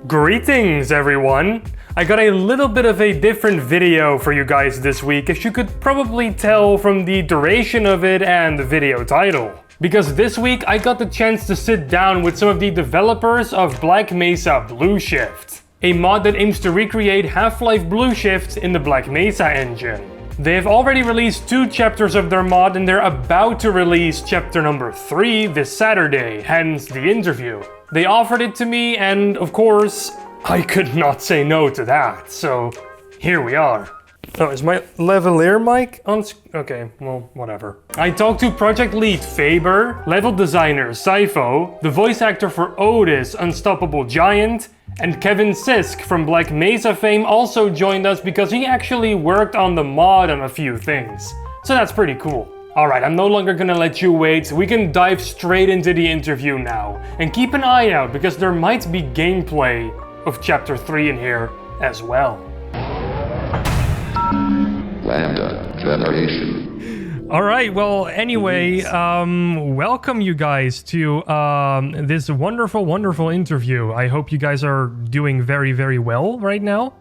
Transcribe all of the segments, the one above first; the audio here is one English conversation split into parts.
Greetings everyone! I got a little bit of a different video for you guys this week, as you could probably tell from the duration of it and the video title. Because this week I got the chance to sit down with some of the developers of Black Mesa Blue Shift, a mod that aims to recreate Half-Life Blue Shift in the Black Mesa engine. They have already released 2 chapters of their mod and they're about to release chapter number 3 this Saturday, hence the interview. They offered it to me and, of course, I could not say no to that, so here we are. Oh, is my lavalier mic on? Okay, well, whatever. I talked to project lead Faber, level designer Sypho, the voice actor for Otis, UnstoppableGiant, and Kevin Sisk from Black Mesa fame also joined us because he actually worked on the mod on a few things. So that's pretty cool. Alright, I'm no longer gonna let you wait, we can dive straight into the interview now. And keep an eye out because there might be gameplay of chapter 3 in here as well. Lambda generation. Alright, well anyway, welcome you guys to this wonderful interview. I hope you guys are doing very well right now.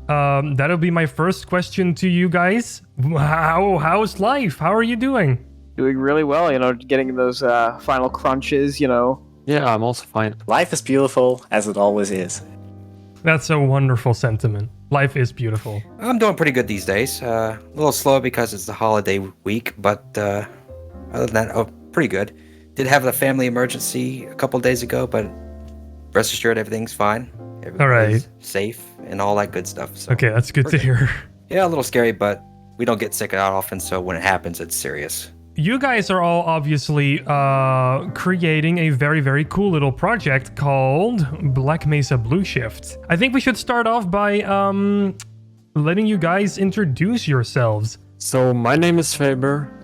That'll be my first question to you guys. How's life? How are you doing? Doing really well, getting those final crunches, Yeah, I'm also fine. Life is beautiful, as it always is. That's a wonderful sentiment. Life is beautiful. I'm doing pretty good these days. A little slow because it's the holiday week, but other than that, pretty good. Did have a family emergency a couple days ago, but rest assured everything's fine. Everybody's safe and all that good stuff. So okay, that's good to hear. Yeah, a little scary, but we don't get sick that often, so when it happens, it's serious. You guys are all obviously creating a very cool little project called Black Mesa Blue Shift. I think we should start off by letting you guys introduce yourselves. So my name is Faber.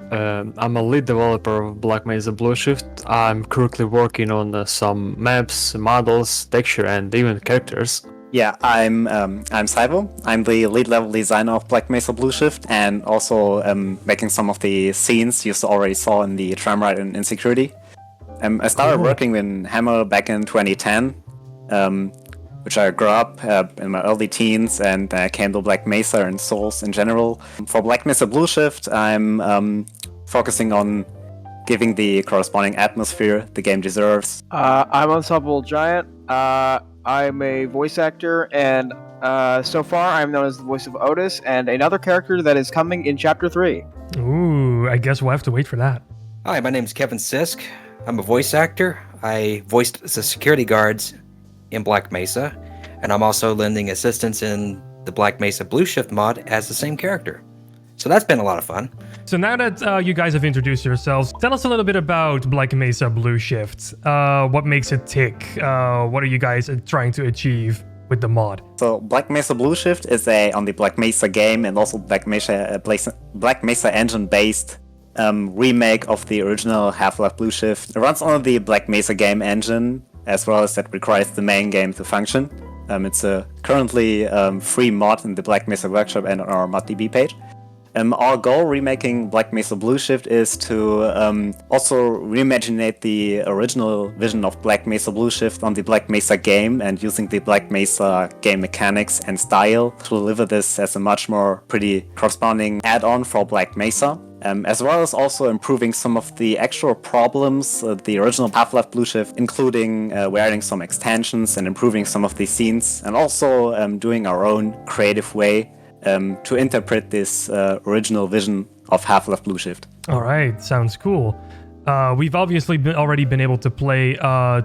I'm a lead developer of Black Mesa Blue Shift. I'm currently working on some maps, models, texture, and even characters. Yeah, I'm Sypho. I'm the lead level designer of Black Mesa Blue Shift and also making some of the scenes you already saw in the tram ride in Insecurity. I started working with Hammer back in 2010, which I grew up in my early teens and came to Black Mesa and Souls in general. For Black Mesa Blue Shift, I'm focusing on giving the corresponding atmosphere the game deserves. I'm UnstoppableGiant. I'm a voice actor, and so far I'm known as the voice of Otis, and another character that is coming in Chapter 3. Ooh, I guess we'll have to wait for that. Hi, my name is Kevin Sisk. I'm a voice actor. I voiced the security guards in Black Mesa, and I'm also lending assistance in the Black Mesa Blue Shift mod as the same character. So that's been a lot of fun. So now that you guys have introduced yourselves, tell us a little bit about Black Mesa Blue Shift. What makes it tick? What are you guys trying to achieve with the mod? So Black Mesa Blue Shift is on the Black Mesa game and also Black Mesa engine-based remake of the original Half-Life Blue Shift. It runs on the Black Mesa game engine, as well as that requires the main game to function. It's a currently free mod in the Black Mesa workshop and on our ModDB page. Our goal remaking Black Mesa Blue Shift is to also reimaginate the original vision of Black Mesa Blue Shift on the Black Mesa game and using the Black Mesa game mechanics and style to deliver this as a much more pretty corresponding add-on for Black Mesa. As well as also improving some of the actual problems the original Half-Life Blue Shift, including adding some extensions and improving some of the scenes, and also doing our own creative way to interpret this original vision of Half-Life Blue Shift. All right, sounds cool. We've obviously already been able to play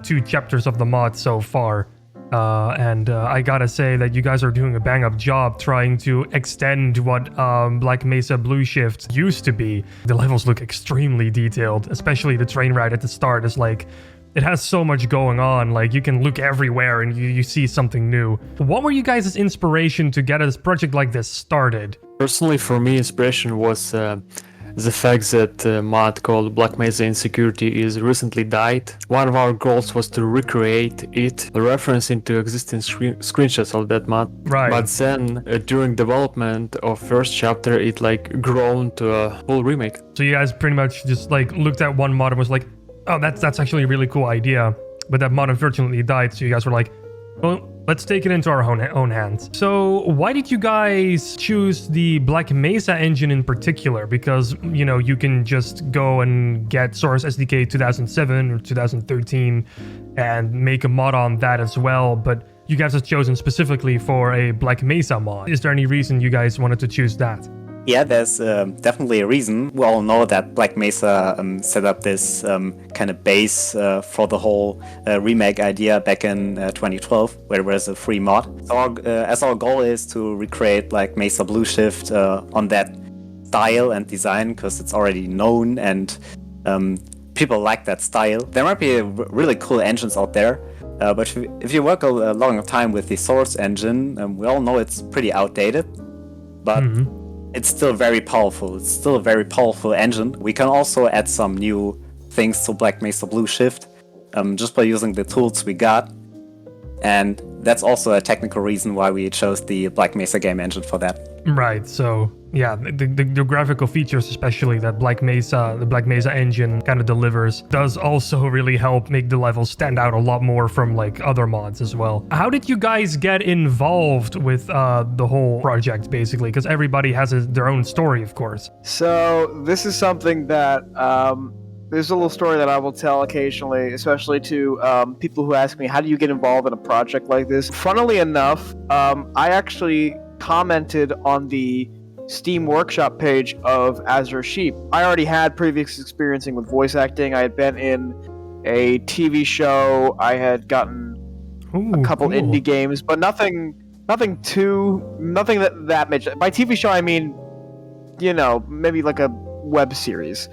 2 chapters of the mod so far. And I gotta say that you guys are doing a bang-up job trying to extend what Black Mesa Blue Shift used to be. The levels look extremely detailed, especially the train ride at the start is like, it has so much going on, like you can look everywhere and you see something new. What were you guys' inspiration to get a project like this started? Personally, for me, inspiration was the fact that a mod called Black Mesa Insecurity is recently died. One of our goals was to recreate it, referencing to existing screenshots of that mod. Right. But then during development of first chapter, it grown to a full remake. So you guys pretty much just looked at one mod and was like, oh, that's actually a really cool idea. But that mod unfortunately died, so you guys were like, Well, let's take it into our own hands. So why did you guys choose the Black Mesa engine in particular? Because, you know, you can just go and get Source SDK 2007 or 2013 and make a mod on that as well, but you guys have chosen specifically for a Black Mesa mod. Is there any reason you guys wanted to choose that? Yeah, there's definitely a reason. We all know that Black Mesa set up this kind of base for the whole remake idea back in 2012, where there was a free mod. So as our goal is to recreate Black Mesa Blue Shift on that style and design, because it's already known and people like that style. There might be really cool engines out there, but if you work a long time with the Source engine, we all know it's pretty outdated, but it's still very powerful. It's still a very powerful engine. We can also add some new things to Black Mesa Blue Shift just by using the tools we got. And that's also a technical reason why we chose the Black Mesa game engine for that. Right, so yeah, the graphical features, especially that the Black Mesa engine kind of delivers, does also really help make the levels stand out a lot more from like other mods as well. How did you guys get involved with the whole project, basically? Because everybody has their own story, of course. So this is something that there's a little story that I will tell occasionally, especially to people who ask me, how do you get involved in a project like this? Funnily enough, I actually commented on the Steam Workshop page of Azure Sheep. I already had previous experiencing with voice acting. I had been in a TV show. I had gotten a couple indie games, but nothing that major. By TV show, I mean, you know, maybe like a web series.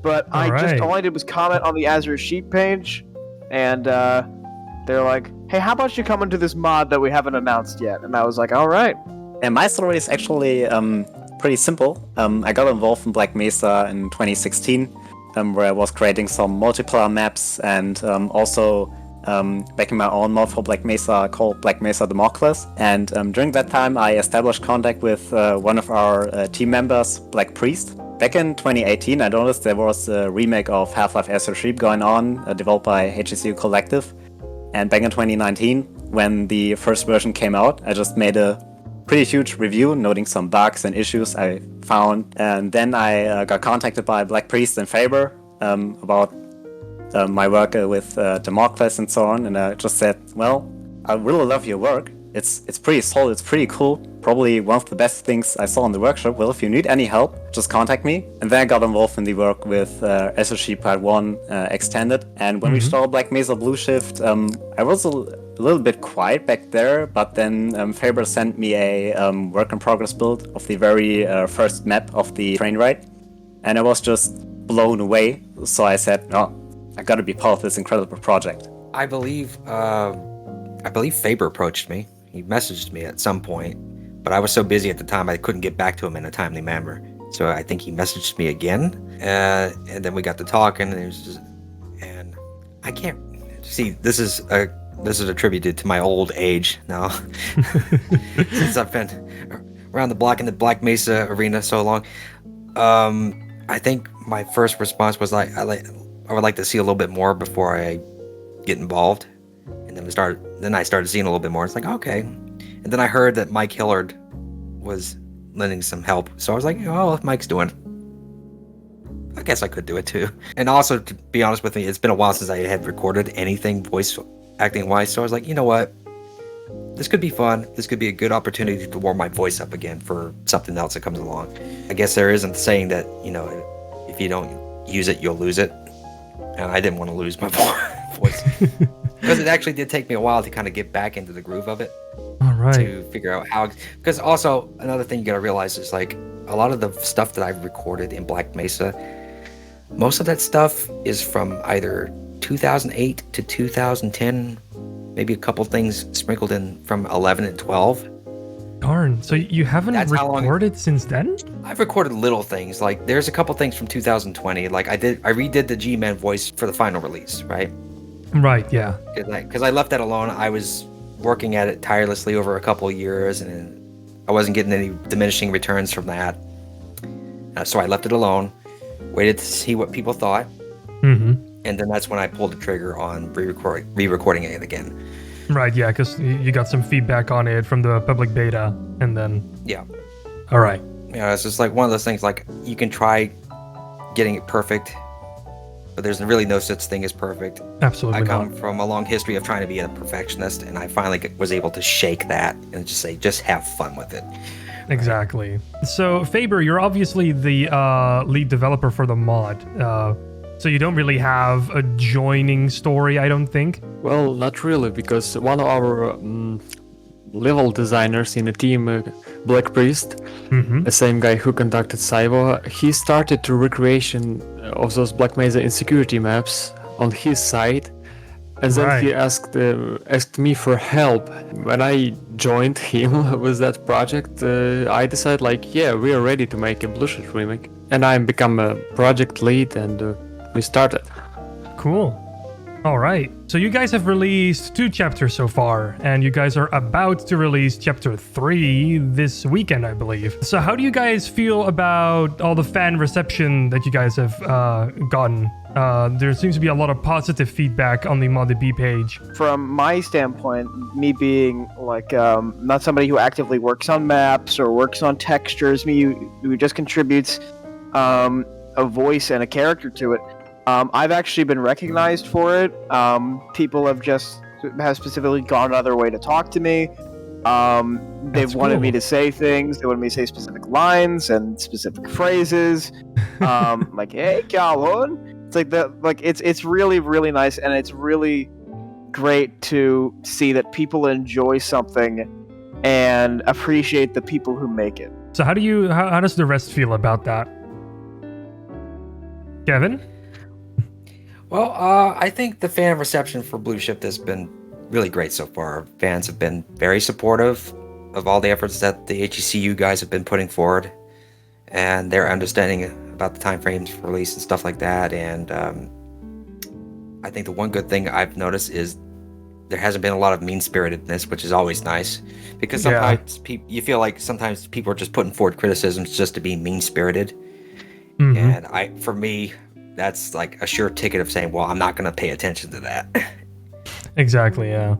But all I did was comment on the Azure Sheep page, and they're like, hey, how about you come into this mod that we haven't announced yet? And I was like, all right. And my story is actually pretty simple. I got involved in Black Mesa in 2016, where I was creating some multiplayer maps and also making my own mod for Black Mesa called Black Mesa Democles. And during that time, I established contact with one of our team members, Black Priest. Back in 2018, I noticed there was a remake of Half-Life Azure Sheep going on, developed by HCU Collective. And back in 2019, when the first version came out, I just made a pretty huge review, noting some bugs and issues I found. And then I got contacted by Black Priest and Faber about my work with Democles and so on. And I just said, well, I really love your work. It's pretty solid, it's pretty cool. Probably one of the best things I saw in the workshop. Well, if you need any help, just contact me. And then I got involved in the work with Azure Sheep Part 1 Extended. And when we started Black Mesa Blue Shift, I was a little bit quiet back there, but then Faber sent me a work in progress build of the very first map of the train ride. And I was just blown away. So I said, no, I gotta be part of this incredible project. I believe Faber approached me. He messaged me at some point, but I was so busy at the time I couldn't get back to him in a timely manner. So I think he messaged me again, and then we got to talking, and I can't see. This is attributed to my old age now, since I've been around the block in the Black Mesa arena so long. I think my first response was I would like to see a little bit more before I get involved. And then I started seeing a little bit more. It's like, okay. And then I heard that Mike Hillard was lending some help. So I was like, oh, if Mike's doing it, I guess I could do it too. And also, to be honest with you, it's been a while since I had recorded anything voice acting wise. So I was like, you know what? This could be fun. This could be a good opportunity to warm my voice up again for something else that comes along. I guess there isn't saying that, you know, if you don't use it, you'll lose it. And I didn't want to lose my voice. Because it actually did take me a while to kind of get back into the groove of it. All right. To figure out how. Because also, another thing you got to realize is like a lot of the stuff that I've recorded in Black Mesa, most of that stuff is from either 2008 to 2010, maybe a couple things sprinkled in from 11 and 12. Darn, so you haven't recorded since then? I've recorded little things. Like there's a couple things from 2020. Like I redid the G-Man voice for the final release, right? Right, yeah. Because I left that alone. I was working at it tirelessly over a couple of years, and I wasn't getting any diminishing returns from that. So I left it alone, waited to see what people thought, and then that's when I pulled the trigger on re-recording it again. Right, yeah, because you got some feedback on it from the public beta, and then... Yeah. All right. Yeah, it's just like one of those things, like, you can try getting it perfect, but there's really no such thing as perfect. Absolutely I come not. from a long history of trying to be a perfectionist, and I finally was able to shake that and just say, just have fun with it. Exactly. So, Faber, you're obviously the lead developer for the mod. So you don't really have a joining story, I don't think. Well, not really, because one of our level designers in the team, Black Priest, the same guy who conducted Saivo, he started the recreation of those Black Mesa insecurity maps on his side, and then he asked me for help. When I joined him with that project, I decided, like, yeah, we are ready to make a Blue Shift remake, and I become a project lead, and we started. Cool. All right. So you guys have released 2 chapters so far, and you guys are about to release chapter 3 this weekend, I believe. So how do you guys feel about all the fan reception that you guys have gotten? There seems to be a lot of positive feedback on the ModDB page. From my standpoint, me being like not somebody who actively works on maps or works on textures, me who just contributes a voice and a character to it, I've actually been recognized for it. People have specifically gone out of their way to talk to me. They've wanted me to say things. They wanted me to say specific lines and specific phrases. Like, "Hey, Calhoun." It's like that. Like it's really, really nice, and it's really great to see that people enjoy something and appreciate the people who make it. So how does the rest feel about that? Kevin? Well, I think the fan reception for Blue Shift has been really great so far. Fans have been very supportive of all the efforts that the HECU guys have been putting forward, and their understanding about the timeframes for release and stuff like that. And I think the one good thing I've noticed is there hasn't been a lot of mean-spiritedness, which is always nice, because sometimes you feel like sometimes people are just putting forward criticisms just to be mean-spirited. And for me, that's like a sure ticket of saying, well, I'm not going to pay attention to that. Exactly, yeah.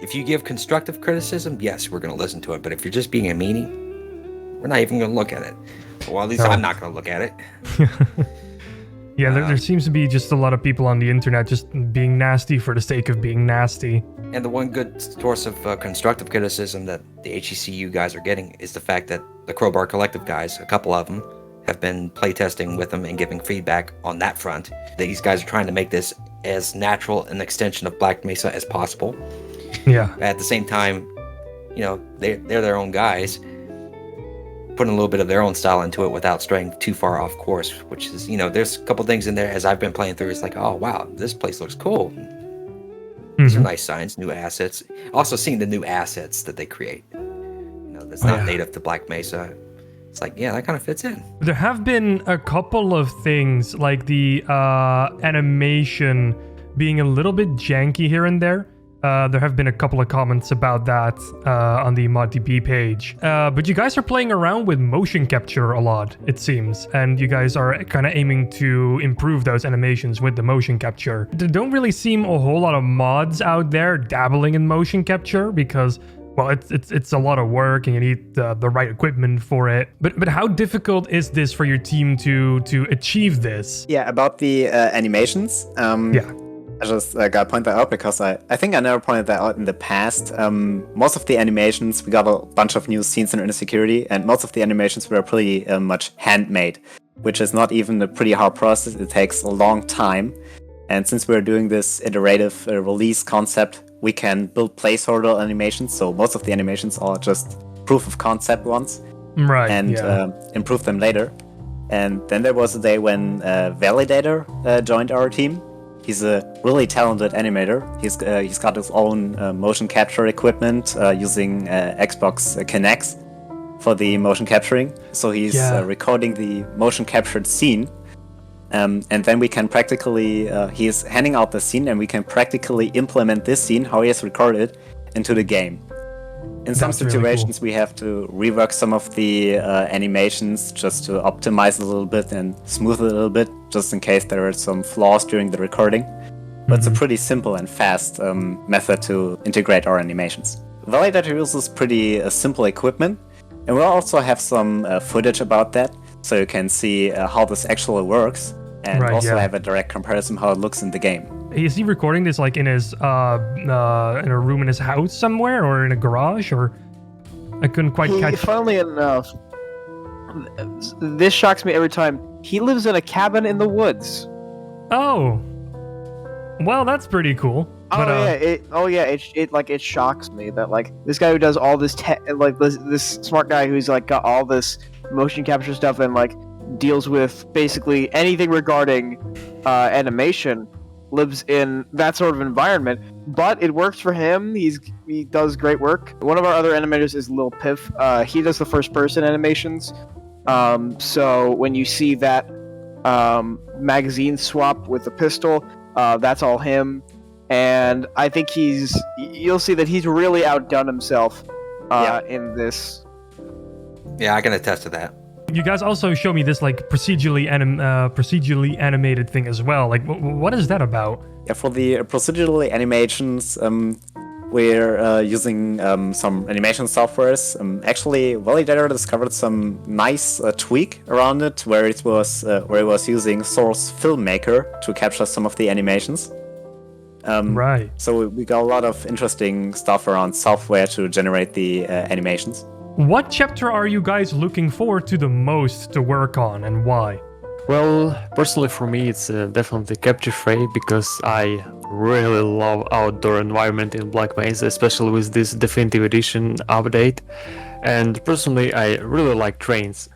If you give constructive criticism, yes, we're going to listen to it. But if you're just being a meanie, we're not even going to look at it. Well, at least I'm not going to look at it. Yeah, there seems to be just a lot of people on the internet just being nasty for the sake of being nasty. And the one good source of constructive criticism that the HECU guys are getting is the fact that the Crowbar Collective guys, a couple of them, have been playtesting with them and giving feedback on that front. These guys are trying to make this as natural an extension of Black Mesa as possible. Yeah. At the same time, you know, they're their own guys, putting a little bit of their own style into it without straying too far off course, which is, you know, there's a couple things in there as I've been playing through. It's like, oh, wow, this place looks cool. These are nice signs, new assets. Also seeing the new assets that they create. You know, that's not native to Black Mesa. It's like, yeah, that kind of fits in. There have been a couple of things, like the animation being a little bit janky here and there. There have been a couple of comments about that on the ModDB page. But you guys are playing around with motion capture a lot, it seems. And you guys are kind of aiming to improve those animations with the motion capture. There don't really seem a whole lot of mods out there dabbling in motion capture because, well, it's a lot of work and you need the right equipment for it. But how difficult is this for your team to achieve this? Yeah, about the animations. I just gotta point that out because I think I never pointed that out in the past. Most of the animations, we got a bunch of new scenes in Insecurity, and most of the animations were pretty much handmade, which is not even a pretty hard process. It takes a long time. And since we're doing this iterative release concept, we can build placeholder animations. So most of the animations are just proof of concept ones. Right. And improve them later. And then there was a day when Validator joined our team. He's a really talented animator. He's got his own motion capture equipment using Xbox Kinects for the motion capturing. So he's recording the motion captured scene. And then we can practically, he's handing out the scene and we can practically implement this scene, how he has recorded, into the game. In some situations, we have to rework some of the animations just to optimize it a little bit and smooth it a little bit, just in case there are some flaws during the recording. but it's a pretty simple and fast method to integrate our animations. Validator uses pretty simple equipment, and we'll also have some footage about that, so you can see how this actually works, and also have a direct comparison how it looks in the game. Is he recording this like in his in a room in his house somewhere, or in a garage, or I couldn't quite catch. Funnily enough, this shocks me every time. He lives in a cabin in the woods. Oh, well, that's pretty cool. But, it shocks me that like this guy who does all this this smart guy who's like got all this motion capture stuff and like deals with basically anything regarding animation lives in that sort of environment, but it works for him. He does great work. One of our other animators is Lil Piff. He does the first person animations. So when you see that magazine swap with the pistol, that's all him. And I think you'll see that he's really outdone himself in this. Yeah, I can attest to that. You guys also show me this like procedurally animated thing as well. Like, what is that about? Yeah, for the procedurally animations, we're using some animation softwares. Actually, Validator discovered some nice tweak around it, where it was using Source Filmmaker to capture some of the animations. Right. So we got a lot of interesting stuff around software to generate the animations. What chapter are you guys looking forward to the most to work on, and why? Well, personally for me, it's definitely Capture Fray, because I really love outdoor environment in Black Mesa, especially with this Definitive Edition update. And personally, I really like trains.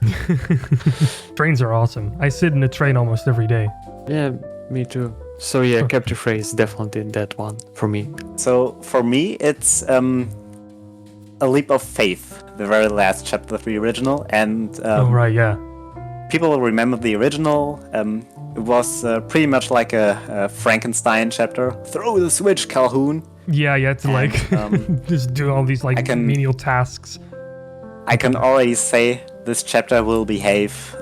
Trains are awesome. I sit in a train almost every day. Yeah, me too. So yeah, Capture Fray is definitely that one for me. So for me, it's A Leap of Faith, the very last chapter of the original, and people will remember the original. It was pretty much like a Frankenstein chapter. Throw the switch, Calhoun. Yeah, you had to just do all these like menial tasks. I can already say this chapter will behave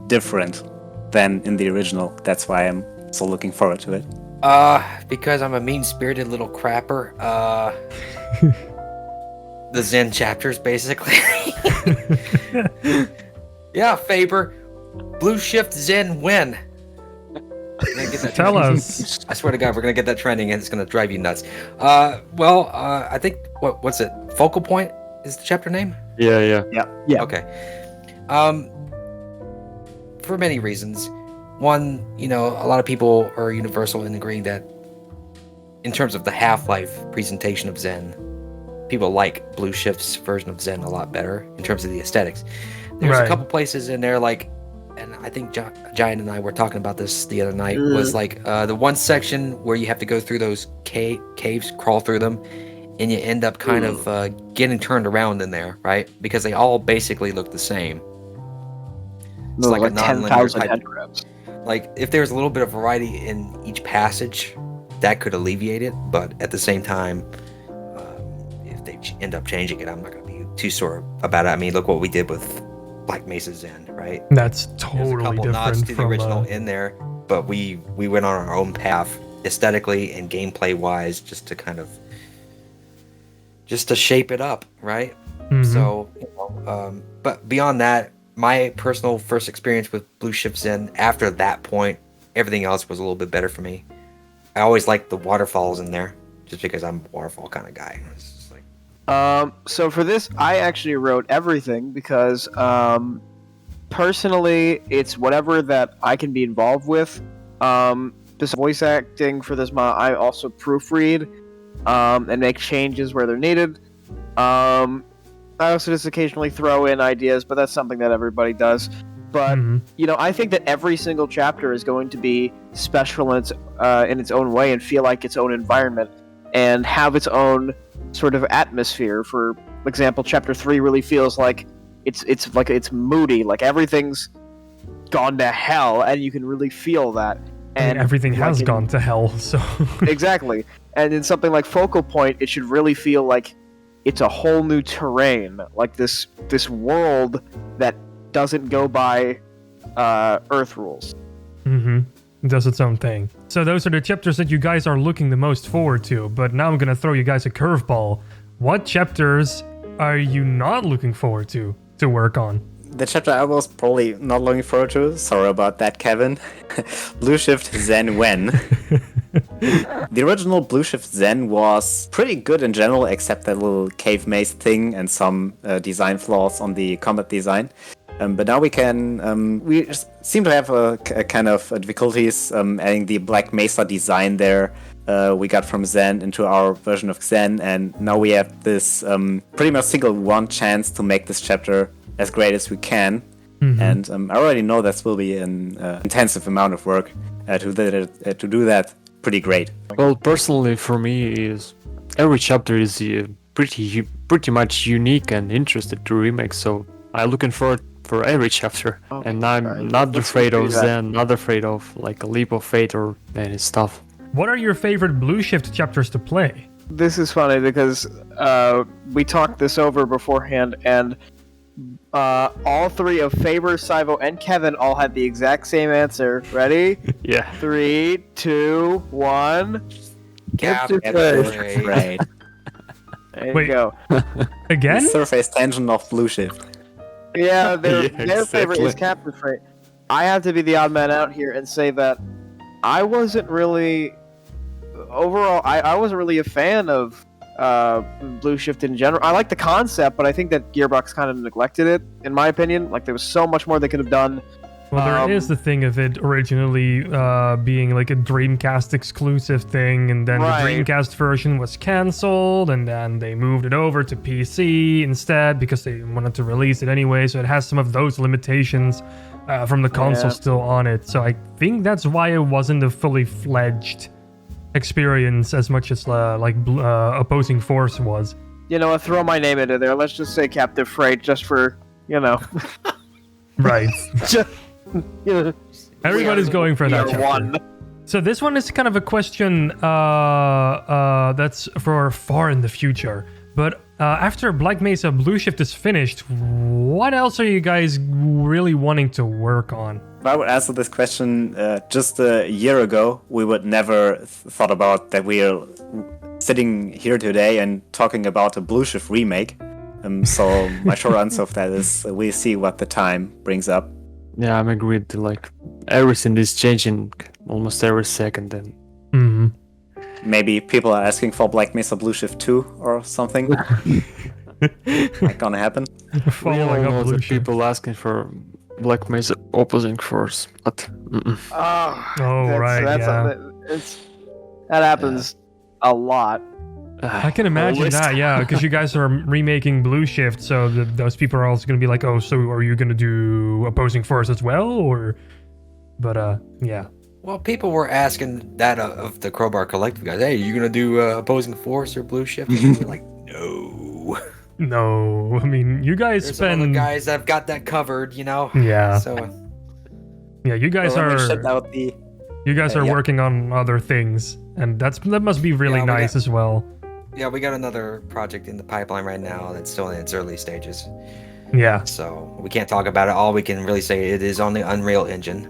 different than in the original. That's why I'm so looking forward to it. Because I'm a mean-spirited little crapper. The Zen chapters, basically. Yeah, Faber. Blue Shift Zen win. Tell us. I swear to God, we're gonna get that trending, and it's gonna drive you nuts. I think what's it? Focal Point is the chapter name. Yeah. Okay. For many reasons. One, a lot of people are universal in agreeing that, in terms of the Half-Life presentation of Zen, people like Blue Shift's version of Zen a lot better in terms of the aesthetics. There's a couple places in there, like, and I think Giant and I were talking about this the other night, was like the one section where you have to go through those caves, crawl through them, and you end up kind of getting turned around in there, right? Because they all basically look the same. It's like a non-linear type. Like, if there's a little bit of variety in each passage, that could alleviate it, but at the same time, if they end up changing it, I'm not going to be too sore about it. I mean, look what we did with Black Mesa Zen, right? That's totally There's a couple different nods to the from original in there, but we went on our own path aesthetically and gameplay wise, just to shape it up, right? Mm-hmm. So, but beyond that, my personal first experience with Blue Shift Zen, after that point, everything else was a little bit better for me. I always liked the waterfalls in there, just because I'm a waterfall kind of guy. It's just like... So for this, I actually wrote everything because, personally, it's whatever that I can be involved with. This voice acting for this mod, I also proofread, and make changes where they're needed. I also just occasionally throw in ideas, but that's something that everybody does. But, I think that every single chapter is going to be special in its own way and feel like its own environment and have its own sort of atmosphere. For example, chapter 3 really feels like it's moody, like everything's gone to hell, and you can really feel that. And everything has gone to hell, so... Exactly. And in something like Focal Point, it should really feel like it's a whole new terrain, like this world that doesn't go by Earth rules. Mm-hmm. does its own thing. So those are the chapters that you guys are looking the most forward to, but now I'm gonna throw you guys a curveball. What chapters are you not looking forward to work on? The chapter I was probably not looking forward to, sorry about that, Kevin. Blue Shift Zen When. The original Blue Shift Zen was pretty good in general, except that little cave maze thing and some design flaws on the combat design. But now we seem to have a kind of difficulties adding the Black Mesa design there. We got from Zen into our version of Zen, and now we have this pretty much single one chance to make this chapter as great as we can. And I already know this will be an intensive amount of work to do that pretty great. Well, personally for me is every chapter is pretty much unique and interested to remake, so I'm looking forward for every chapter. And I'm not afraid of Zen, not afraid of like a leap of fate or any stuff. What are your favorite Blue Shift chapters to play? This is funny because we talked this over beforehand, and all three of Faber, Sivo, and Kevin all had the exact same answer. Ready? Yeah. 3, 2, 1. Captain Right. There Wait. you go. Again? The surface tension of Blue Shift. Yeah, their Yeah, favorite is exactly. Captain Freight. I have to be the odd man out here and say that I wasn't really overall. I wasn't really a fan of Blue Shift in general. I like the concept, but I think that Gearbox kind of neglected it, in my opinion. Like there was so much more they could have done. Well, there is the thing of it originally being like a Dreamcast exclusive thing, and then Right. the Dreamcast version was cancelled, and then they moved it over to PC instead because they wanted to release it anyway, so it has some of those limitations from the console Yeah. still on it. So I think that's why it wasn't a fully fledged experience as much as Opposing Force was. You know, throw my name into there. Let's just say Captain Freight, just for Right. just, Everybody's going for that year chapter. one. So this one is kind of a question that's for far in the future. But after Black Mesa Blue Shift is finished, what else are you guys really wanting to work on? If I would answer this question just a year ago, we would never thought about that we are sitting here today and talking about a Blue Shift remake. So my short answer of that is we see what the time brings up. Yeah, I'm agreed. Like everything is changing almost every second, and Mm-hmm. Maybe people are asking for Black Mesa Blue Shift 2 or something. Not gonna happen. we all Following know up Blue that Shift. people asking for Black Mesa Opposing Force, but That happens a lot. I can imagine Always. that, yeah, because you guys are remaking Blue Shift, so those people are also going to be like, oh, so are you going to do Opposing Force as well, or? But yeah. Well, people were asking that of the Crowbar Collective guys. Hey, you gonna do Opposing Force or Blue Shift? And we're like, no. No, I mean, you guys There's some other spend. guys that have got that covered, you know. Yeah. So Yeah, you guys Well, when we are. shipped out the You guys are yeah. working on other things, and that must be really Yeah, we nice got- as well. yeah, we got another project in the pipeline right now that's still in its early stages. Yeah. So we can't talk about it. All we can really say it is on the Unreal Engine,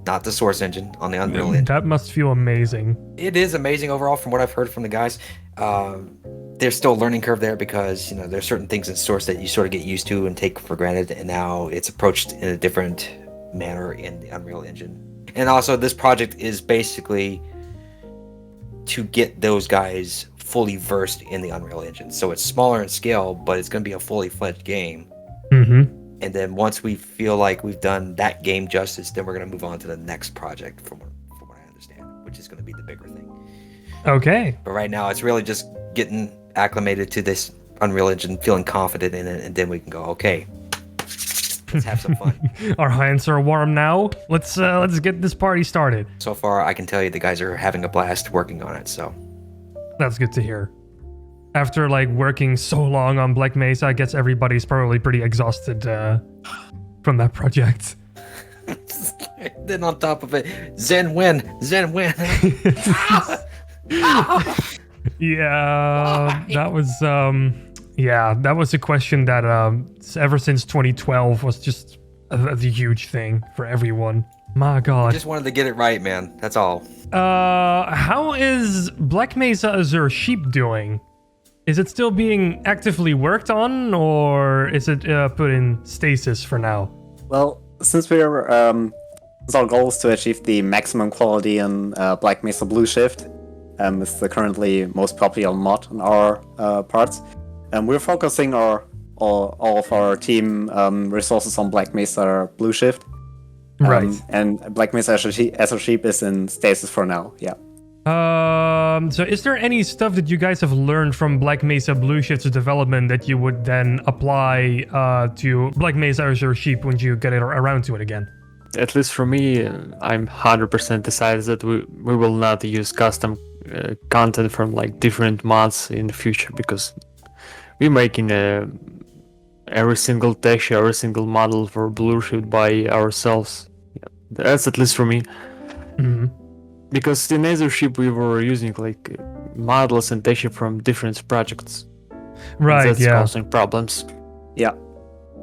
not the Source Engine, on the Unreal Engine. That must feel amazing. It is amazing overall from what I've heard from the guys. There's still a learning curve there because, you know, there's certain things in Source that you sort of get used to and take for granted, and now it's approached in a different manner in the Unreal Engine. And also, this project is basically to get those guys fully versed in the Unreal Engine. So it's smaller in scale, but it's going to be a fully fledged game. Mm-hmm. And then once we feel like we've done that game justice, then we're going to move on to the next project, from what I understand, which is going to be the bigger thing. Okay. But right now, it's really just getting acclimated to this Unreal Engine, feeling confident in it, and then we can go, okay, let's have some fun. Our hands are warm now. Let's get this party started. So far, I can tell you the guys are having a blast working on it. So That's good to hear. After like working so long on Black Mesa, I guess everybody's probably pretty exhausted from that project. then on top of it, Zen win. Yeah, that was a question that ever since 2012 was just a huge thing for everyone. My I God. just wanted to get it right, man. That's all. How is Black Mesa Azure Sheep doing? Is it still being actively worked on, or is it put in stasis for now? Well, since our goal is to achieve the maximum quality in Black Mesa Blue Shift, it's the currently most popular mod on our parts. We're focusing all of our team resources on Black Mesa Blue Shift. Right. And Black Mesa Azure Sheep is in stasis for now, yeah. So is there any stuff that you guys have learned from Black Mesa Blue Shift's development that you would then apply to Black Mesa Azure Sheep when you get it around to it again? At least for me, I'm 100% decided that we will not use custom content from like different mods in the future, because we're making every single texture, every single model for Blue Shift by ourselves. Yeah, that's at least for me. Mm-hmm. Because in Azure Sheep we were using like models and texture from different projects. Right. That's Yeah. causing problems. Yeah.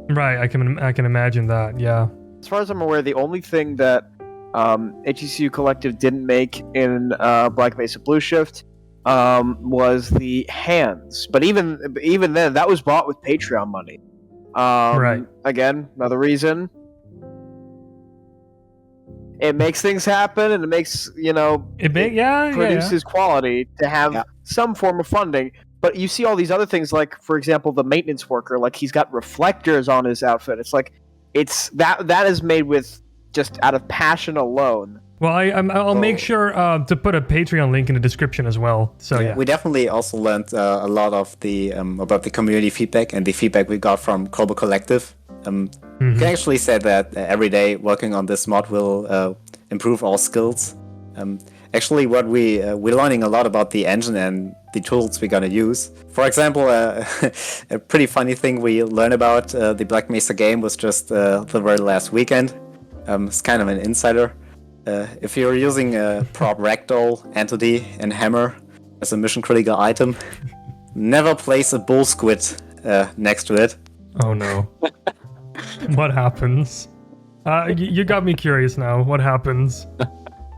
Right. I can imagine that. Yeah. As far as I'm aware, the only thing that HTCU Collective didn't make in Black Mesa Blue Shift was the hands. But even then, that was bought with Patreon money. Right. Again, another reason. It makes things happen, and it makes produces quality to have some form of funding. But you see all these other things, like for example, the maintenance worker, like he's got reflectors on his outfit. It's like that is made with just out of passion alone. Well, I'll make sure to put a Patreon link in the description as well. So yeah. We definitely also learned a lot of the about the community feedback and the feedback we got from Global Collective. You can actually say that every day working on this mod will improve our skills. Actually, what we're learning a lot about the engine and the tools we're gonna use. For example, a pretty funny thing we learned about the Black Mesa game was just the very last weekend. It's kind of an insider. If you're using a prop ragdoll, entity, and hammer as a mission critical item, never place a bull squid next to it. Oh no. What happens? You got me curious now. What happens?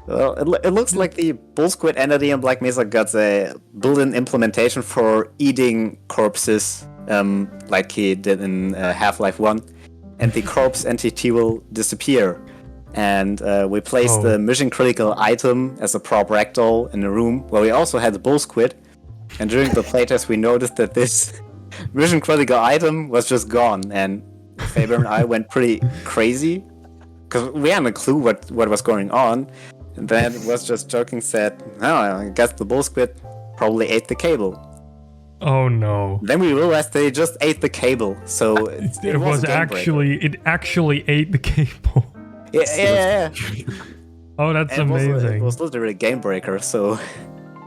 Well, it looks like the bull squid entity in Black Mesa got a built-in implementation for eating corpses, like he did in Half-Life 1, and the corpse entity will disappear. And we placed the mission critical item as a prop ragdoll in a room where we also had the bull squid. And during the playtest, we noticed that this mission critical item was just gone, and Faber and I went pretty crazy because we hadn't a clue what was going on. And then was just joking, said, "Oh, I guess the bull squid probably ate the cable." Oh no! Then we realized they just ate the cable, so it was actually ate the cable. Yeah. Oh, that's and amazing. It was literally a game breaker. So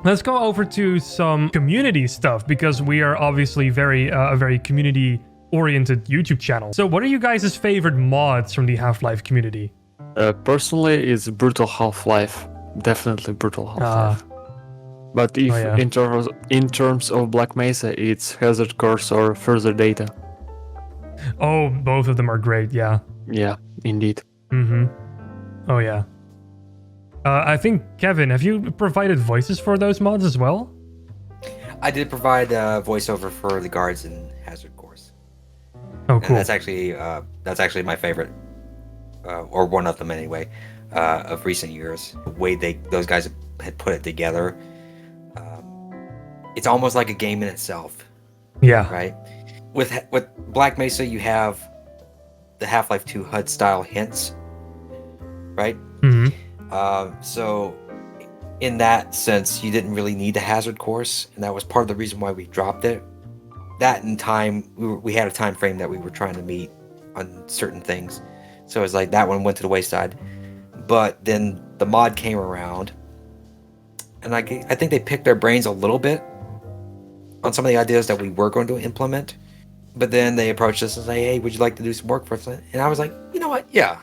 let's go over to some community stuff, because we are obviously a very community-oriented YouTube channel. So what are you guys' favorite mods from the Half-Life community? Personally, it's Brutal Half-Life. Definitely Brutal Half-Life. But if in terms of Black Mesa, it's Hazard Course or Further Data. Oh, both of them are great. Yeah. Yeah, indeed. Oh yeah. I think, Kevin, have you provided voices for those mods as well? I did provide voiceover for the guards in Hazard Course. Oh, cool. And that's actually my favorite, or one of them anyway, of recent years. The way those guys had put it together, it's almost like a game in itself. Yeah. Right. With Black Mesa, you have the Half-Life 2 HUD style hints, right? So in that sense, you didn't really need the Hazard Course, and that was part of the reason why we dropped it. That in time, we had a time frame that we were trying to meet on certain things, so it's like that one went to the wayside. But then the mod came around, and I think they picked their brains a little bit on some of the ideas that we were going to implement. But then they approached us and say, "Hey, would you like to do some work for us?" And I was like, "You know what? Yeah."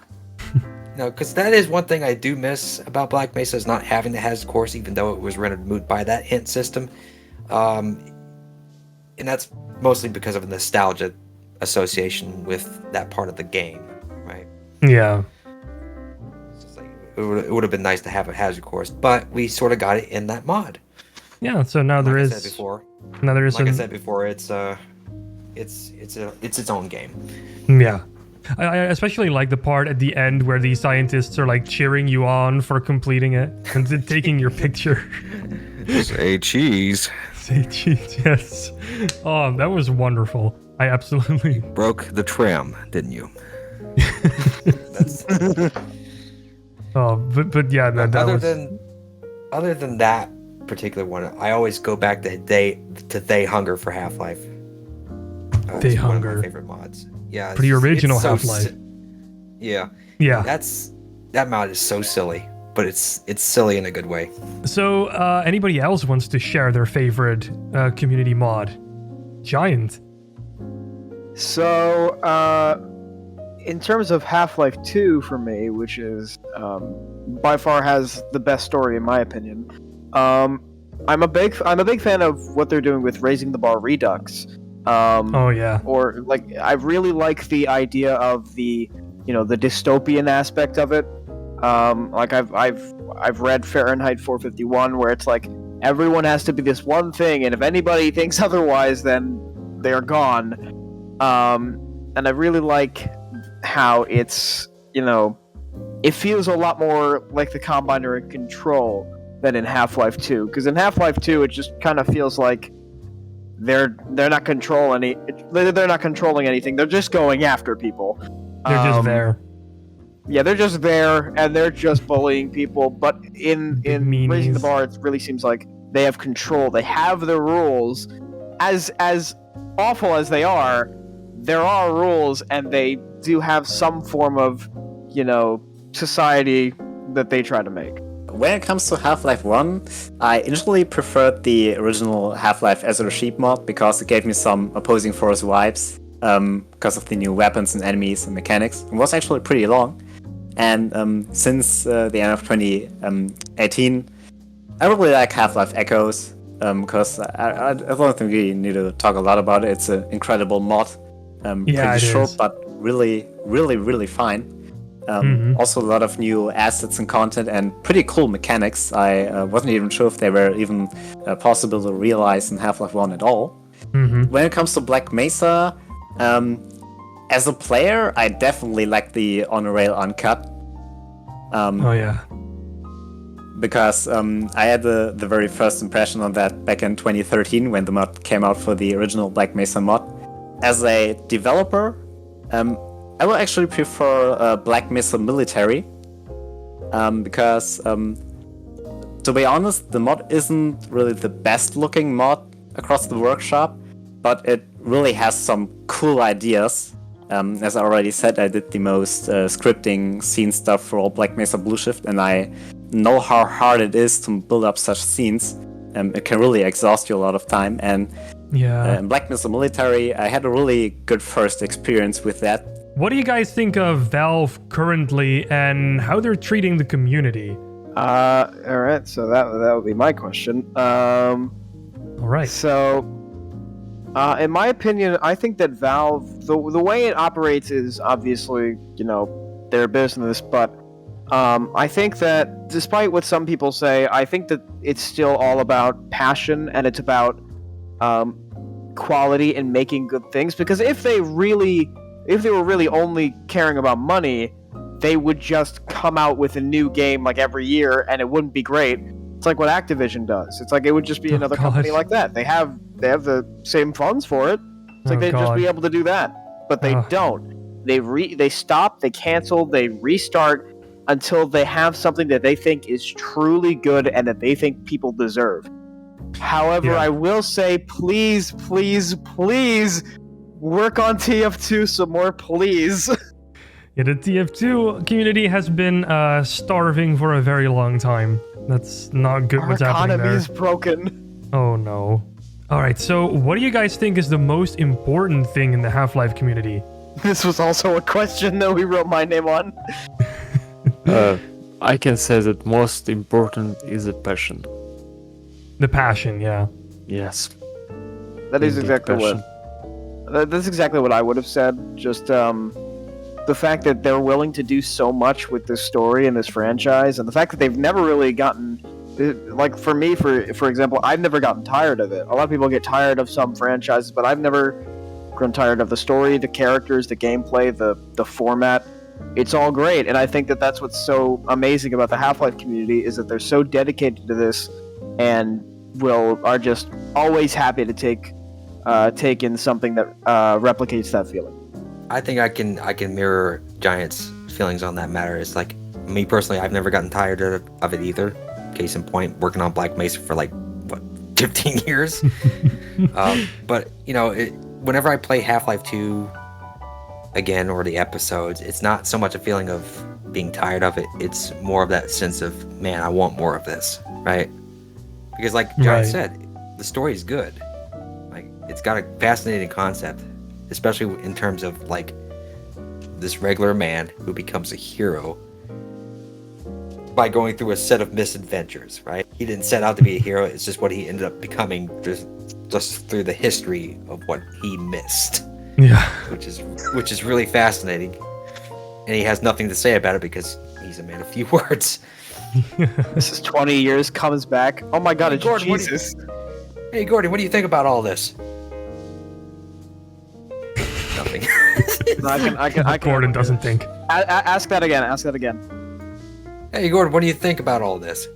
Because that is one thing I do miss about Black Mesa, is not having the Hazard Course, even though it was rendered moot by that hint system. And that's mostly because of a nostalgia association with that part of the game, right? Yeah. it would have been nice to have a hazard course, but we sort of got it in that mod. Yeah, so now there Like is. I said before, Now there is. like I said before, it's its own game. Yeah. I especially like the part at the end where the scientists are like cheering you on for completing it and taking your picture. Say cheese. Say cheese, yes. Oh, that was wonderful. I absolutely Broke the trim, didn't you? That's, Oh, but yeah, that was. Other than that particular one, I always go back to They Hunger for Half-Life. They It's one of Hunger. my favorite mods. Yeah, For the original it's so Half-Life. Yeah. Yeah. That mod is so silly, but it's silly in a good way. So, anybody else wants to share their favorite community mod? Giant. So, in terms of Half-Life 2 for me, which is by far has the best story in my opinion, I'm a big fan of what they're doing with Raising the Bar Redux. Oh yeah. Or like I really like the idea of the the dystopian aspect of it. Like I've read Fahrenheit 451 where it's like everyone has to be this one thing, and if anybody thinks otherwise, then they're gone. And I really like how it's it feels a lot more like the Combine are in control than in Half-Life 2. Because in Half-Life 2, it just kind of feels like they're not controlling anything. They're just going after people. They're just there. Yeah, they're just there and they're just bullying people. But in Raising the Meanies. Bar, it really seems like they have control. They have the rules. As awful as they are, there are rules, and they do have some form of society that they try to make. When it comes to Half-Life 1, I initially preferred the original Half-Life Azure Sheep mod because it gave me some opposing force vibes because of the new weapons and enemies and mechanics. It was actually pretty long. And since the end of 2018, I really like Half-Life Echoes because I don't think we need to talk a lot about it. It's an incredible mod. Yeah, pretty it short, is. but really, really, really fine. Also a lot of new assets and content and pretty cool mechanics. I wasn't even sure if they were even possible to realize in Half-Life 1 at all. When it comes to Black Mesa, as a player, I definitely like the On a Rail Uncut. Oh yeah. Because I had the very first impression on that back in 2013 when the mod came out for the original Black Mesa mod. As a developer, I would actually prefer Black Mesa Military, because, to be honest, the mod isn't really the best looking mod across the workshop, but it really has some cool ideas. As I already said, I did the most scripting scene stuff for all Black Mesa Blue Shift, and I know how hard it is to build up such scenes. It can really exhaust you a lot of time, and Yeah. in Black Mesa Military, I had a really good first experience with that. What do you guys think of Valve currently and how they're treating the community? All right, so that would be my question. All right. So, in my opinion, I think that Valve, the way it operates is obviously, their business, but I think that despite what some people say, I think that it's still all about passion and it's about quality and making good things. Because if they were really only caring about money, they would just come out with a new game like every year and it wouldn't be great. It's like what Activision does. It's like it would just be another company like that. They have the same funds for it. It's like they'd just be able to do that. But they don't. They stop, they cancel, they restart until they have something that they think is truly good and that they think people deserve. However, I will say, please, please, please work on TF2 some more, please. Yeah, the TF2 community has been starving for a very long time. That's not good. Our What's happening economy there? is broken. Oh no. All right, so what do you guys think is the most important thing in the Half-Life community? This was also a question that we wrote my name on. I can say that most important is the passion. The passion, yeah. Yes. That is Indeed, exactly passion. that's exactly what I would have said. Just the the fact that they're willing to do so much with this story and this franchise, and the fact that they've never really gotten, like for me, for example, I've never gotten tired of it. A lot of people get tired of some franchises, but I've never grown tired of the story, the characters, the gameplay, the format. It's all great, and I think that that's what's so amazing about the Half-Life community is that they're so dedicated to this, and are just always happy to take in something that replicates that feeling. I think I can mirror Giant's feelings on that matter. It's like me personally, I've never gotten tired of it either. Case in point, working on Black Mesa for like what 15 years. But you know, whenever I play Half-Life 2 again or the episodes, it's not so much a feeling of being tired of it. It's more of that sense of, man, I want more of this, right? Because like Giant said, the story is good. Like it's got a fascinating concept, especially in terms of like this regular man who becomes a hero by going through a set of misadventures, right? He didn't set out to be a hero. It's just what he ended up becoming just through the history of what he missed. Yeah. Which is really fascinating. And he has nothing to say about it because he's a man of few words. This is 20 years, comes back. Oh my god, it's Gordon, Jesus. Hey, Gordon, what do you think about all this? Nothing. I can Gordon doesn't think. Ask that again. Ask that again. Hey, Gordon, what do you think about all this?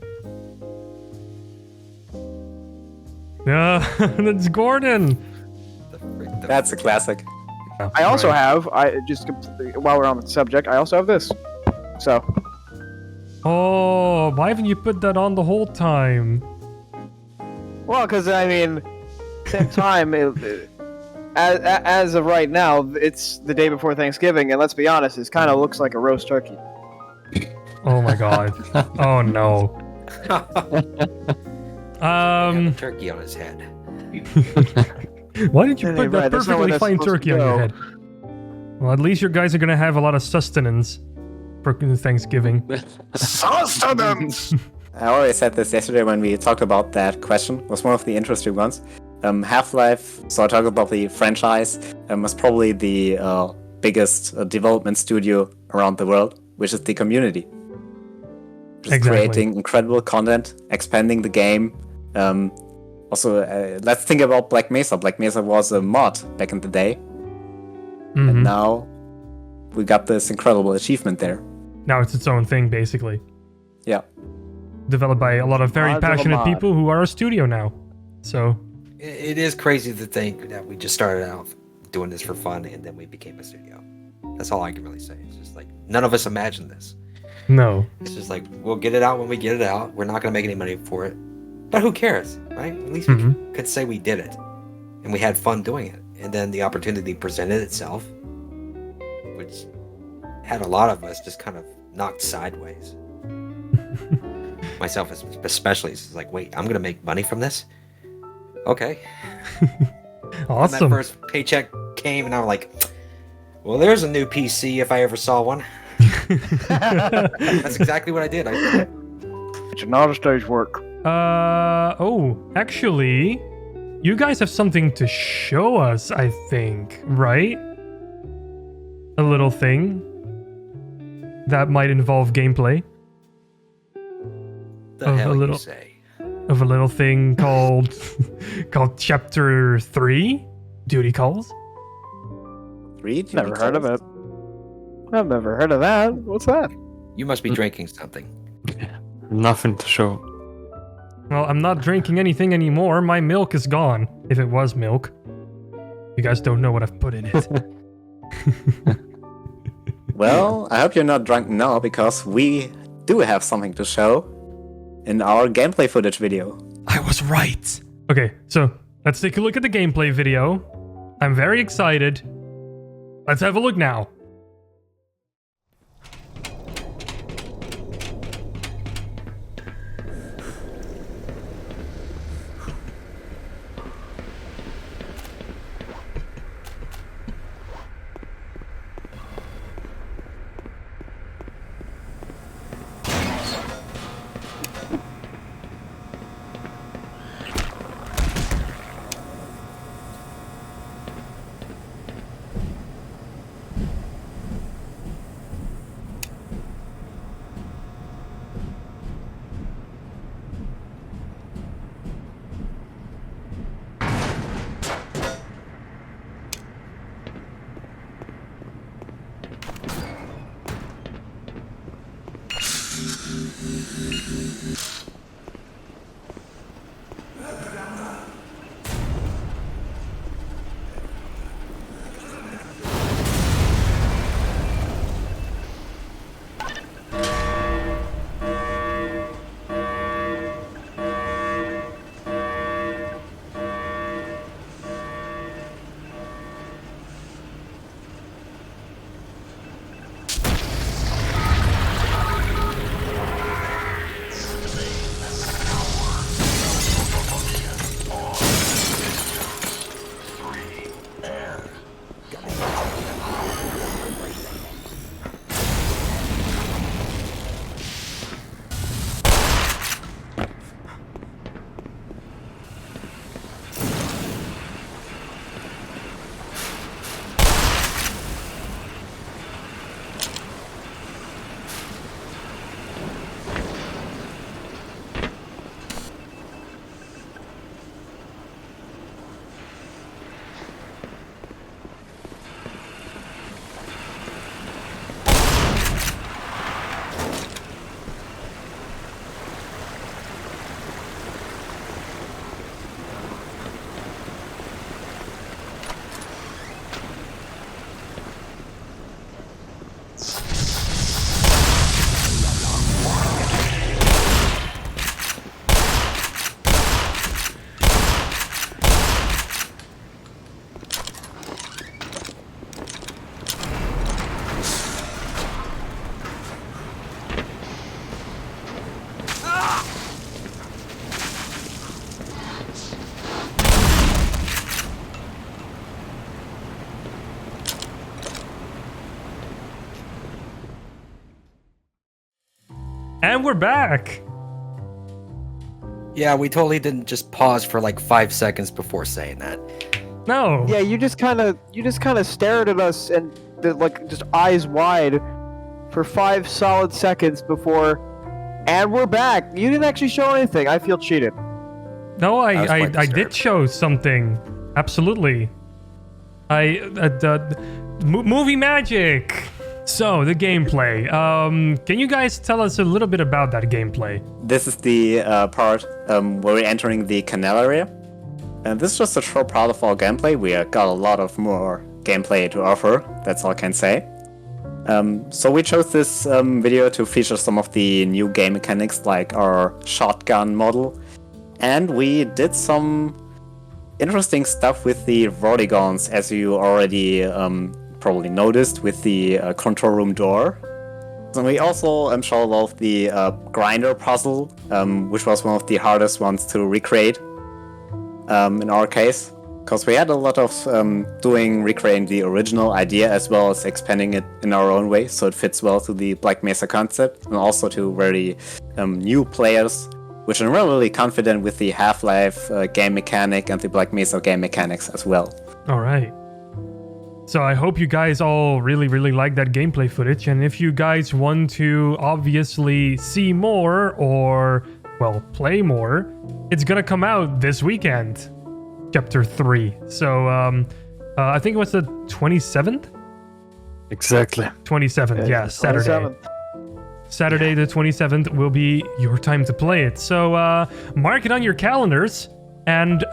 Yeah, that's Gordon. That's a classic. I also have, while we're on the subject, I also have this. So. Oh, why haven't you put that on the whole time? Well, because, I mean, same time, as of right now, it's the day before Thanksgiving, and let's be honest, it kind of looks like a roast turkey. Oh my god. Oh no. A turkey on his head. Why did you put that that's not where perfectly that's fine supposed to turkey on go. your head? Well, at least your guys are gonna have a lot of sustenance for Thanksgiving. Sustenance! I already said this yesterday when we talked about that question. It was one of the interesting ones. Half-Life, so I talked about the franchise, was probably the biggest development studio around the world, which is the community. Just creating incredible content, expanding the game. Also, let's think about Black Mesa. Black Mesa was a mod back in the day. And now we got this incredible achievement there. Now it's its own thing, basically. Yeah. Developed by a lot of very passionate people who are a studio now. So It is crazy to think that we just started out doing this for fun and then we became a studio. That's all I can really say. It's just like, none of us imagined this. no. It's just like, we'll get it out when we get it out. We're not going to make any money for it. But who cares, right? At least we could say we did it. And we had fun doing it. And then the opportunity presented itself, which had a lot of us just kind of knocked sideways. Myself especially. It's like, wait, I'm going to make money from this? Okay. Awesome. And that first paycheck came and I'm like, well, there's a new PC if I ever saw one. That's exactly what I did. It's not a stage work. Actually, you guys have something to show us, I think, right? A little thing that might involve gameplay. The hell you say? Of a little thing called Chapter 3, Duty Calls. 3? Never heard of it. I've never heard of that. What's that? You must be drinking something. Nothing to show. Well, I'm not drinking anything anymore. My milk is gone. If it was milk. You guys don't know what I've put in it. Well, I hope you're not drunk now, because we do have something to show in our gameplay footage video. I was right. Okay, so let's take a look at the gameplay video. I'm very excited. Let's have a look now. And we're back. Yeah, we totally didn't just pause for like 5 seconds before saying that. No. Yeah, you just kind of stared at us and like just eyes wide for 5 solid seconds before, and we're back. You didn't actually show anything. I feel cheated. No, I was quite I did disturbed. show something. Absolutely. Movie magic. So the gameplay. Can you guys tell us a little bit about that gameplay? This is the part where we're entering the canal area. And this is just a short part of our gameplay. We got a lot of more gameplay to offer, that's all I can say. So we chose this video to feature some of the new game mechanics, like our shotgun model. And we did some interesting stuff with the vertigons, as you already probably noticed, with the control room door. And we also showed off the grinder puzzle, which was one of the hardest ones to recreate in our case, because we had a lot of recreating the original idea as well as expanding it in our own way, so it fits well to the Black Mesa concept, and also to very new players, which I'm really confident with the Half-Life game mechanic and the Black Mesa game mechanics as well. All right. So I hope you guys all really, really like that gameplay footage. And if you guys want to obviously see more or, well, play more, it's going to come out this weekend, Chapter 3. So I think it was the 27th? Exactly. 27th, yeah, Saturday. 27th. Saturday the 27th will be your time to play it. So mark it on your calendars and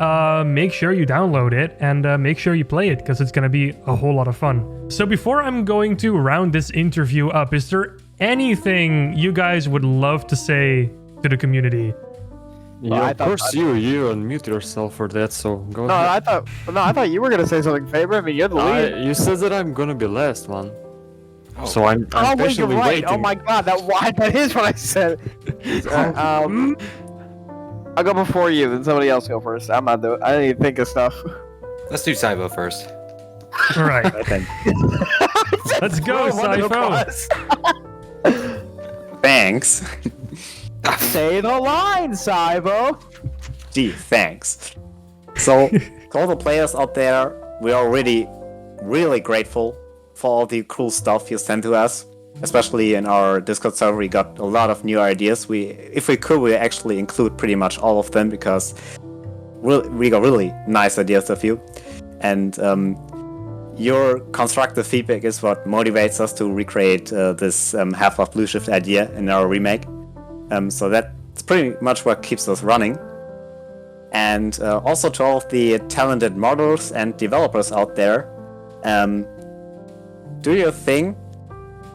make sure you download it and make sure you play it, because it's going to be a whole lot of fun. So before I'm going to round this interview up, is there anything you guys would love to say to the community? Yeah, I of thought- course you unmute yourself for that, so go No, ahead. I thought you were gonna say something, Faber. I mean, you're the lead. You said that I'm gonna be last, man. Oh. So I'm Oh, wait, you're patiently right. waiting. Oh my god, that is what I said. I'll go before you, then somebody else go first. I'm not doing. I didn't even think of stuff. Let's do Cybo first. All right, I think. let's go, Throw one of the Cypho. bus. Thanks. Say the line, Cybo. Gee, thanks. So, to all the players out there, we are really, really grateful for all the cool stuff you sent to us. Especially in our Discord server, we got a lot of new ideas. If we could, we actually include pretty much all of them, because we got really nice ideas of you. And your constructive feedback is what motivates us to recreate this Half-Life Blue Shift idea in our remake. So that's pretty much what keeps us running. And also to all of the talented modders and developers out there, do your thing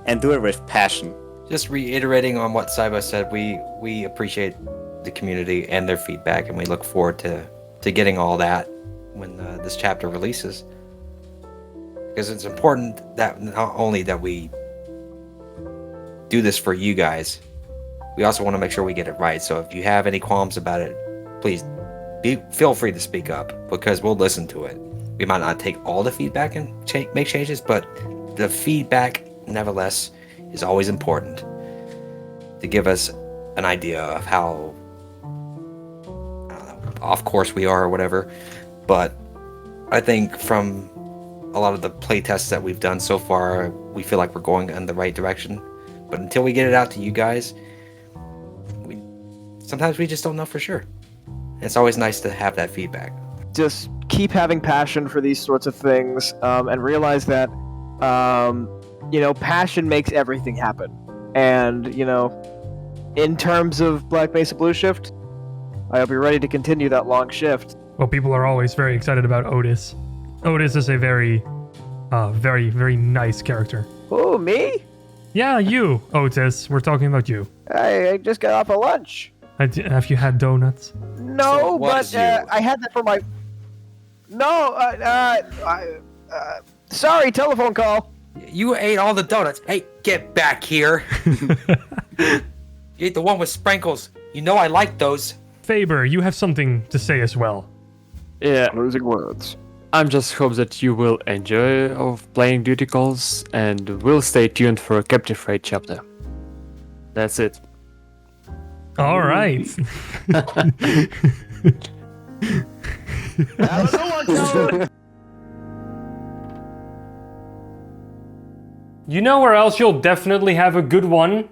and do it with passion. Just reiterating on what Cybo said, we appreciate the community and their feedback, and we look forward to getting all that when this chapter releases. Because it's important that not only that we do this for you guys, we also want to make sure we get it right. So if you have any qualms about it, please feel free to speak up, because we'll listen to it. We might not take all the feedback and make changes, but the feedback, nevertheless, is always important to give us an idea of how, I don't know, off course we are or whatever. But I think from a lot of the playtests that we've done so far, we feel like we're going in the right direction. But until we get it out to you guys, sometimes we just don't know for sure. It's always nice to have that feedback. Just keep having passion for these sorts of things, and realize that passion makes everything happen. And in terms of Black Mesa Blue Shift, I hope you're ready to continue that long shift. Well, people are always very excited about Otis. Otis is a very, very, very nice character. Oh, me? Yeah, you, Otis. We're talking about you. I just got off of lunch. Have you had donuts? No, So what but is you? I had that for my. No, sorry, telephone call. You ate all the donuts. Hey, get back here. You ate the one with sprinkles. You know I like those. Faber, you have something to say as well. Yeah, Losing words. I'm just hope that you will enjoy of playing Duty Calls and will stay tuned for a Captive Raid chapter. That's it. All right. You know where else you'll definitely have a good one?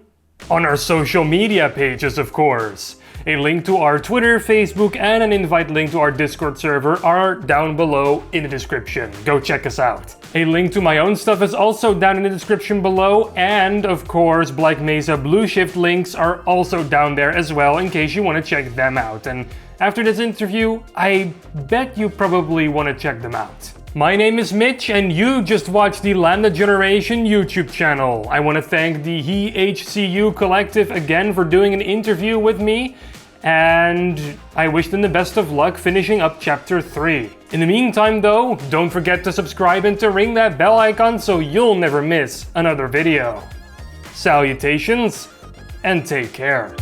On our social media pages, of course. A link to our Twitter, Facebook, and an invite link to our Discord server are down below in the description. Go check us out. A link to my own stuff is also down in the description below, and of course, Black Mesa Blue Shift links are also down there as well in case you want to check them out. And after this interview, I bet you probably want to check them out. My name is Mitch, and you just watched the Lambda Generation YouTube channel. I want to thank the HCU Collective again for doing an interview with me, and I wish them the best of luck finishing up Chapter 3. In the meantime though, don't forget to subscribe and to ring that bell icon so you'll never miss another video. Salutations, and take care.